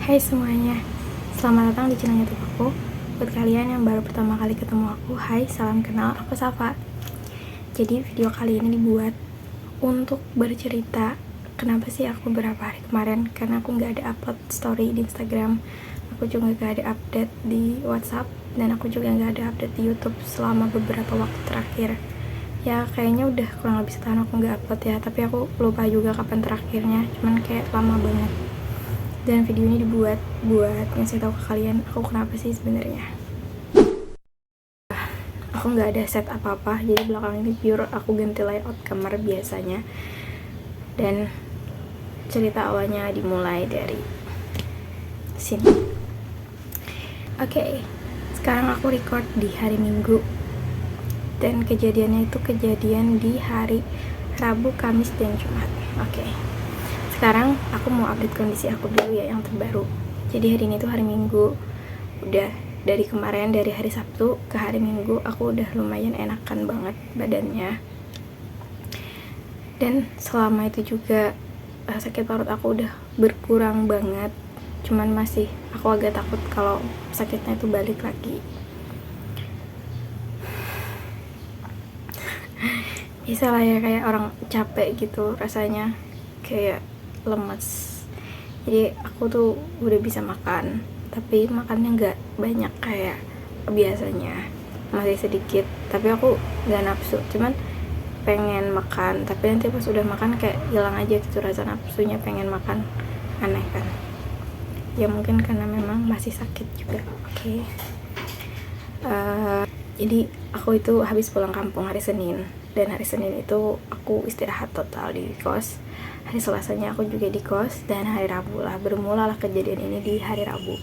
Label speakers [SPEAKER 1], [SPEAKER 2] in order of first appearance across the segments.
[SPEAKER 1] Hai semuanya, selamat datang di channel YouTube aku. Buat kalian yang baru pertama kali ketemu aku, hai, salam kenal, aku Safa. Jadi video kali ini dibuat untuk bercerita kenapa sih aku beberapa hari kemarin, karena aku gak ada upload story di Instagram, aku juga gak ada update di WhatsApp, dan aku juga gak ada update di YouTube selama beberapa waktu terakhir. Ya kayaknya udah kurang lebih setahun aku gak upload ya, tapi aku lupa juga kapan terakhirnya, cuman kayak lama banget. Dan video ini dibuat buat ngasih tahu ke kalian aku kenapa sih sebenarnya. Aku nggak ada set apa-apa, jadi belakang ini pure aku ganti layout kamar biasanya. Dan cerita awalnya dimulai dari sini. Oke, sekarang aku record di hari Minggu. Dan kejadiannya itu kejadian di hari Rabu, Kamis, dan Jumat. Oke. Sekarang aku mau update kondisi aku dulu ya yang terbaru. Jadi hari ini tuh hari Minggu. Udah dari kemarin, dari hari Sabtu ke hari Minggu, aku udah lumayan enakan banget badannya. Dan selama itu juga sakit perut aku udah berkurang banget. Cuman masih aku agak takut kalau sakitnya itu balik lagi. Bisa lah ya, kayak orang capek gitu rasanya, kayak lemes. Jadi aku tuh udah bisa makan, tapi makannya nggak banyak kayak biasanya, masih sedikit, tapi aku nggak nafsu, cuman pengen makan, tapi nanti pas udah makan kayak hilang aja gitu rasa nafsunya pengen makan. Aneh kan ya, mungkin karena memang masih sakit juga. Oke. Jadi aku itu habis pulang kampung hari Senin, dan hari Senin itu aku istirahat total di kos. Hari Selasanya aku juga di kos, dan hari Rabu lah bermulalah kejadian ini di hari Rabu.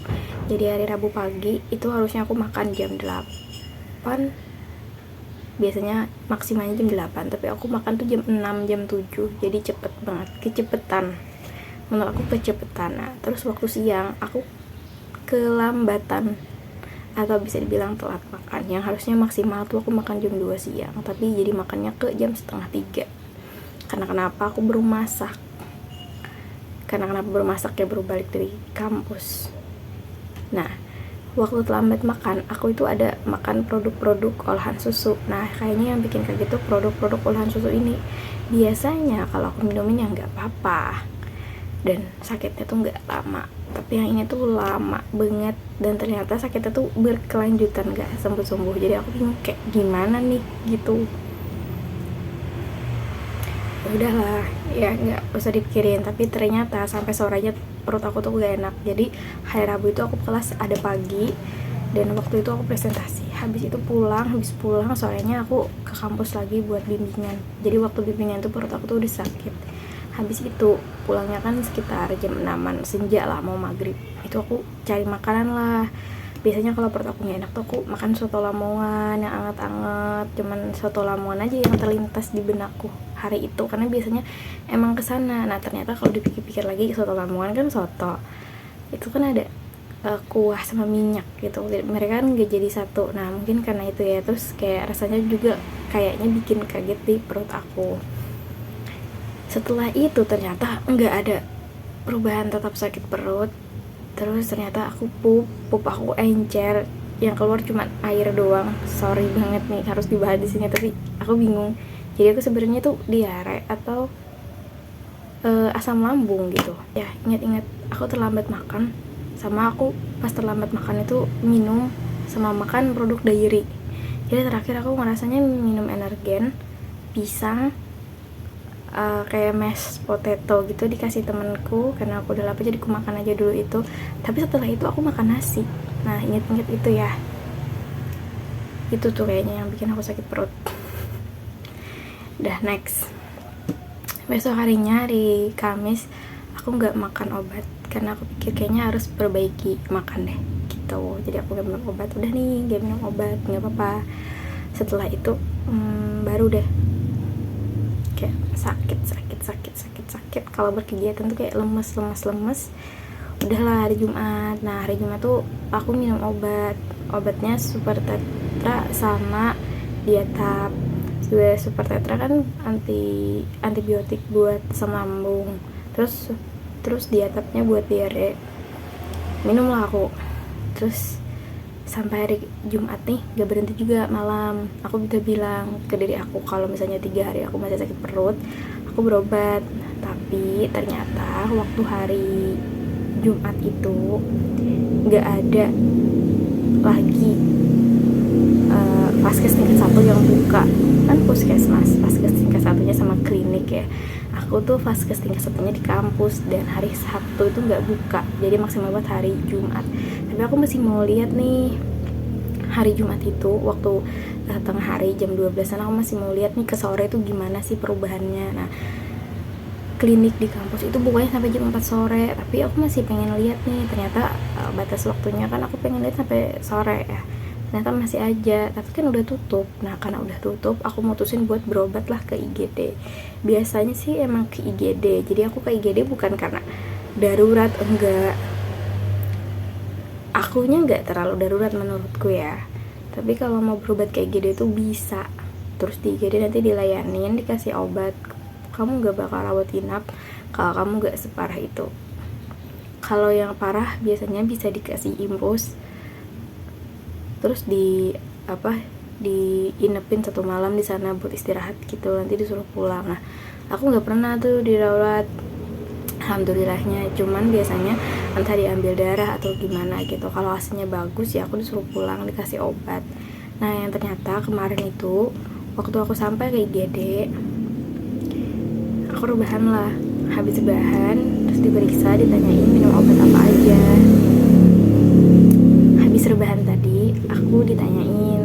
[SPEAKER 1] Jadi hari Rabu pagi itu harusnya aku makan jam 8, biasanya maksimalnya jam 8, tapi aku makan tuh jam 6, jam 7, jadi cepet banget, kecepetan, menurut aku kecepetan. Nah, terus waktu siang aku kelambatan, atau bisa dibilang telat makan, yang harusnya maksimal tuh aku makan jam 2 siang, tapi jadi makannya ke jam setengah 3. Karena kenapa? Aku baru masak. Ya baru balik dari kampus. Nah, waktu terlambat makan, aku itu ada makan produk-produk olahan susu. Nah, kayaknya yang bikin kaget tuh produk-produk olahan susu ini. Biasanya kalau aku minumin ya nggak apa-apa, dan sakitnya tuh nggak lama, tapi yang ini tuh lama banget, dan ternyata sakitnya tuh berkelanjutan, nggak sembuh-sembuh. Jadi aku bingung kayak gimana nih gitu. Udahlah ya, nggak usah dipikirin. Tapi ternyata sampai sorenya perut aku tuh gak enak. Jadi hari Rabu itu aku kelas ada pagi, dan waktu itu aku presentasi. Habis pulang sorenya aku ke kampus lagi buat bimbingan. Jadi waktu bimbingan itu perut aku tuh udah sakit. Habis itu pulangnya kan sekitar jam 6-an, senja lah, mau maghrib. Itu aku cari makanan lah. Biasanya kalau perut aku gak enak tuh aku makan soto Lamongan yang anget-anget. Cuman soto Lamongan aja yang terlintas di benakku hari itu, karena biasanya emang kesana. Nah ternyata kalau dipikir-pikir lagi, soto Lamongan kan soto itu kan ada kuah sama minyak gitu, mereka kan gak jadi satu. Nah mungkin karena itu ya, terus kayak rasanya juga kayaknya bikin kaget di perut aku. Setelah itu ternyata nggak ada perubahan, tetap sakit perut. Terus ternyata aku pup aku encer, yang keluar cuma air doang. Sorry banget nih harus dibahas di sini, tapi aku bingung. Jadi aku sebenarnya tuh diare atau asam lambung gitu. Ya ingat-ingat aku terlambat makan, sama aku pas terlambat makan itu minum sama makan produk dairy. Jadi terakhir aku ngerasanya minum energen, pisang, kayak mashed potato gitu dikasih temenku, karena aku udah lapar jadi aku makan aja dulu itu. Tapi setelah itu aku makan nasi. Nah inget-inget itu ya, itu tuh kayaknya yang bikin aku sakit perut. Udah, next. Besok harinya, hari Kamis, aku nggak makan obat karena aku pikir kayaknya harus perbaiki makan deh gitu. Jadi aku nggak minum obat. Udah nih, nggak minum obat, nggak apa-apa. Setelah itu baru deh kayak sakit. Kalau berkegiatan tuh kayak lemes. Udahlah hari Jumat. Nah hari Jumat tuh aku minum obatnya Super Tetra sama Diatap. Super Tetra kan antibiotik buat asam lambung, terus Diatapnya buat diare. minum lah aku. Terus sampai hari Jumat nih gak berhenti juga malam. Aku bisa bilang ke diri aku kalau misalnya 3 hari aku masih sakit perut, aku berobat. Tapi ternyata waktu hari Jumat itu gak ada lagi vaskes tingkat 1 yang buka. Kan puskesmas, vaskes tingkat 1-nya sama klinik ya. Aku tuh vaskes tingkat 1-nya di kampus, dan hari Sabtu itu nggak buka, jadi maksimal buat hari Jumat. Tapi aku masih mau lihat nih hari Jumat itu waktu tengah hari jam 12-an, aku masih mau lihat nih ke sore itu gimana sih perubahannya. Nah, klinik di kampus itu bukanya sampai jam 4 sore, tapi aku masih pengen lihat nih. Ternyata batas waktunya kan aku pengen lihat sampai sore ya, ternyata masih aja, tapi kan udah tutup. Nah, karena udah tutup, aku mutusin buat berobat lah ke IGD. Biasanya sih emang ke IGD, jadi aku ke IGD bukan karena darurat, enggak, akunya enggak terlalu darurat menurutku ya. Tapi kalau mau berobat ke IGD itu bisa. Terus di IGD nanti dilayanin, dikasih obat, kamu gak bakal rawat inap kalau kamu gak separah itu. Kalau yang parah biasanya bisa dikasih infus, terus diinepin 1 malam di sana buat istirahat gitu, nanti disuruh pulang. Nah, aku nggak pernah tuh dirawat, alhamdulillahnya. Cuman biasanya entah diambil darah atau gimana gitu, kalau hasilnya bagus ya aku disuruh pulang, dikasih obat. Nah, yang ternyata kemarin itu waktu aku sampai ke IGD, aku rebahan lah. Habis rebahan terus diperiksa, ditanyain minum obat apa aja. Habis rebahan tadi aku ditanyain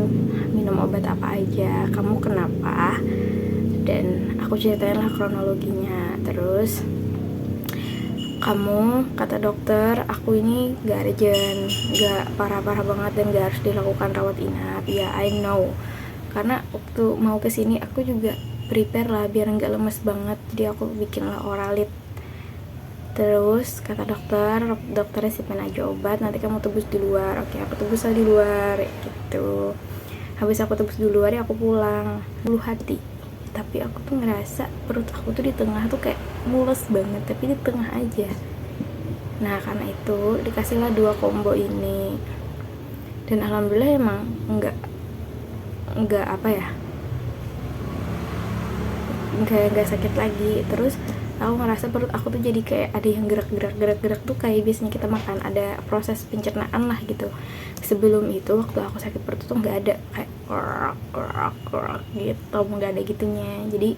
[SPEAKER 1] minum obat apa aja, kamu kenapa, dan aku ceritain lah kronologinya. Terus, kamu, kata dokter, aku ini gak urgent, gak parah-parah banget dan gak harus dilakukan rawat inap. Ya, I know, karena waktu mau kesini aku juga prepare lah biar gak lemes banget, jadi aku bikin lah oralit. Terus kata dokternya siapin aja obat, nanti kamu tebus di luar. Oke, aku tebus lah di luar gitu. Habis aku tebus di luar ya aku pulang. Bulu hati, tapi aku tuh ngerasa perut aku tuh di tengah tuh kayak mules banget, tapi di tengah aja. Nah, karena itu dikasihlah 2 combo ini, dan alhamdulillah emang enggak apa ya, enggak sakit lagi. Terus aku ngerasa perut aku tuh jadi kayak ada yang gerak tuh kayak biasanya kita makan, ada proses pencernaan lah gitu. Sebelum itu waktu aku sakit perut tuh nggak ada kayak gerak gitu, nggak ada gitunya. Jadi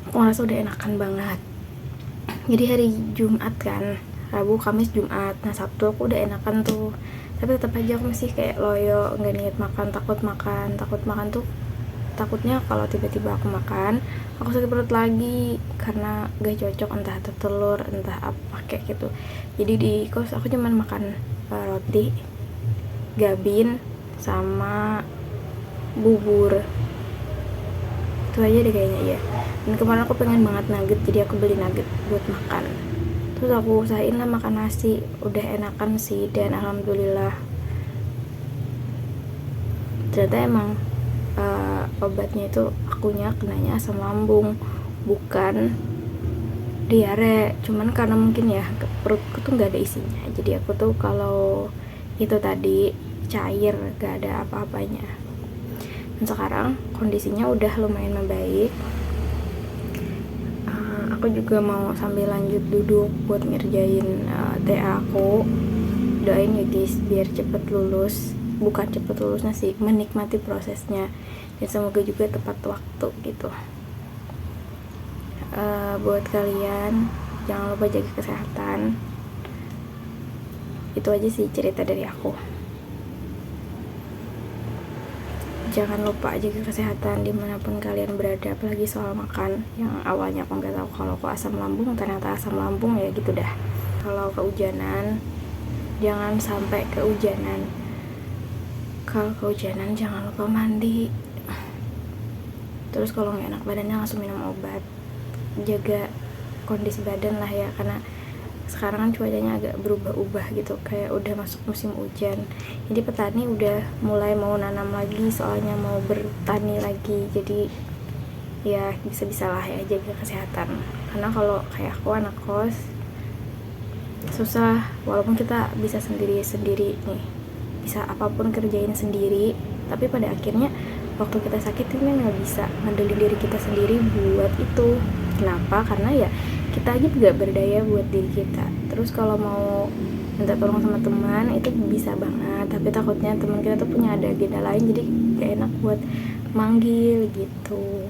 [SPEAKER 1] aku ngerasa udah enakan banget. Jadi hari Jumat kan, Rabu, Kamis, Jumat, nah Sabtu aku udah enakan tuh. Tapi tetap aja aku masih kayak loyo, nggak niat makan, takut makan tuh. Takutnya kalau tiba-tiba aku makan, aku sakit perut lagi karena gak cocok, entah itu telur, entah apa kayak gitu. Jadi di kos aku cuman makan roti, gabin, sama bubur. Itu aja deh kayaknya ya. Dan kemarin aku pengen banget nugget, jadi aku beli nugget buat makan. Terus aku usahain lah makan nasi, udah enakan sih, dan alhamdulillah. Ternyata emang obatnya itu akunya kenanya asam lambung, bukan diare. Cuman karena mungkin ya perutku tuh nggak ada isinya, jadi aku tuh kalau itu tadi cair, gak ada apa-apanya. Dan sekarang kondisinya udah lumayan membaik. Aku juga mau sambil lanjut duduk buat ngerjain TA aku. Doain ya guys biar cepet lulus, bukan cepet lulusnya sih, menikmati prosesnya, dan semoga juga tepat waktu gitu. Buat kalian jangan lupa jaga kesehatan. Itu aja sih cerita dari aku. Jangan lupa jaga kesehatan dimanapun kalian berada, apalagi soal makan. Yang awalnya aku nggak tahu kalau aku asam lambung, ternyata asam lambung ya gitu dah. Kalau kehujanan, jangan sampai kehujanan. Kalau kehujanan jangan lupa mandi. Terus kalau nggak enak badannya langsung minum obat. Jaga kondisi badan lah ya, karena sekarang kan cuacanya agak berubah-ubah gitu, kayak udah masuk musim hujan. Jadi petani udah mulai mau nanam lagi, soalnya mau bertani lagi. Jadi ya bisa-bisa lah ya jaga kesehatan. Karena kalau kayak aku anak kos, susah, walaupun kita bisa sendiri nih, bisa apapun kerjain sendiri, tapi pada akhirnya waktu kita sakit kita nggak bisa ngandelin diri kita sendiri buat itu. Kenapa? Karena ya kita aja nggak berdaya buat diri kita. Terus kalau mau minta tolong sama teman itu bisa banget, tapi takutnya teman kita tuh punya ada agenda lain, jadi gak enak buat manggil gitu.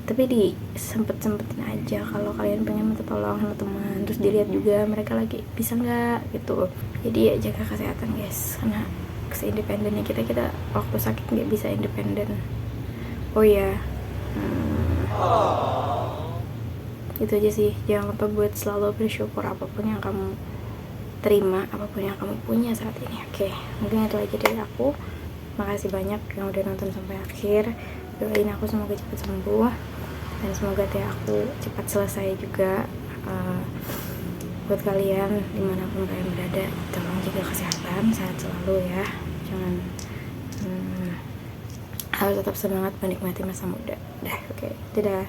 [SPEAKER 1] Tapi sempet-sempetin aja kalau kalian pengen minta tolong sama teman, terus dilihat juga mereka lagi bisa nggak gitu. Jadi ya jaga kesehatan guys, karena seindependennya kita waktu sakit nggak bisa independen. Oh ya, itu aja sih, jangan lupa buat selalu bersyukur apapun yang kamu terima, apapun yang kamu punya saat ini. Oke, mungkin itu aja dari aku. Makasih banyak yang udah nonton sampai akhir. Doain aku semoga cepat sembuh dan semoga aku cepat selesai juga. Buat kalian dimanapun kalian berada, tolong jaga kesehatan, sehat selalu ya. Jangan harus tetap semangat menikmati masa muda. Oke, dadah.